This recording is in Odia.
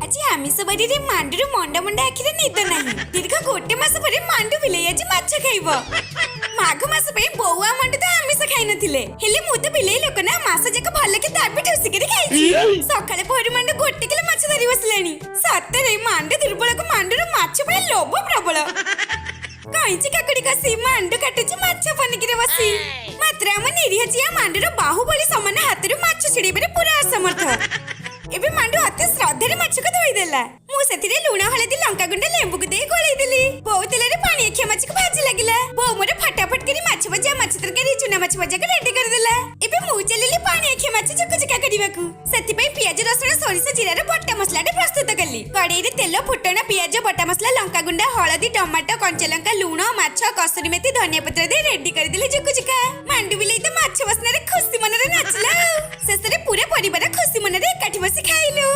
আজি আমিষ বাড়িরে মান্ডুর মন্ডা মন্ডা আখিরে নিদ নাই। দীর্ঘ গোটে মাস পরে মান্ডু বিলেই আজি মাছ খাইব। মাঘ মাস পে বউ আর মন্ডু তো আমিষ খাই নথিলে, হেলে মু তো বিলেই লোক না, মাস যাক ভালকে দাবি ঠুসিকি খাইছি। সকালে পরে মান্ডু গোটে কিলো মাছ ধরি বসলানি। সত্যরে মান্ডু দুর্বলক মান্ডুর মাছ পাই লোভ প্রবল। কইছি কাকুড়ি কষি মান্ডু কাটুছি মাছ পনিকিরে বসি। মাত্র আম নিরীহ জিয়া মান্ডুর বাহুবলী সমান হাতରୁ মাছ ଛିଡ଼େଇବାରେ ପୁରା ଅସମର୍ଥ। ଏବେ ମାଣ୍ଡୁ ଅତି ଶ୍ରଦ୍ଧାରେ ମାଛକୁ ଧୋଇଦେଲା। ମୁଁ ସେଥିରେ ଲୁଣ ହଳଦୀ ଲଙ୍କା ଗୁଣ୍ଡ ଲେମ୍ବୁକୁ ଦେଇ ଗୋଳେଇ ଦେଲି। ବୋଉ ତେଲରେ ପାଣି ଆଖିଆ ମାଛକୁ ଭାଜି ଲାଗିଲା। ବୋଉ ମୋର ଫଟାଫଟ କରି ମାଛ ଭଜା ମାଛ ତରକାରୀ ଚୁନା ମାଛ ଭଜାକୁ ରେଡି କରିଦେଲା। ଏବେ ମୁଁ ଚାଲିଲି ପାଣି ଆଖିଆ ମାଛ ଚୁକୁଚୁକା କରିବାକୁ। ସେଥିପାଇଁ ପିଆଜ ରସୁଣ ସୋରିଷ ଜିରାର ବଟା ମସଲାଟେ ପ୍ରସ୍ତୁତ କଲି। କଡ଼େଇରେ ତେଲ ଫୁଟଣ ପିଆଜ ବଟା ମସଲା ଲଙ୍କା ଗୁଣ୍ଡ ହଳଦୀ ଟମାଟୋ କଞ୍ଚା ଲଙ୍କା ଲୁଣ ମାଛ କସୁରୀ ମେଥି ଧନିଆ ପତ୍ର ଦେଇ ରେଡି କରିଦେଲି ଚୁକୁଚୁକା। ମାଣ୍ଡୁ ବିଲେଇ ତ ମାଛ ବାସ୍ନାରେ ଖୁସି ମନରେ ନାଚିଲା। ଶେଷରେ ପୁରା ପରିବାର ଖୁସି ମନରେ ଏକାଠି ବସି ଖାଇଲୁ।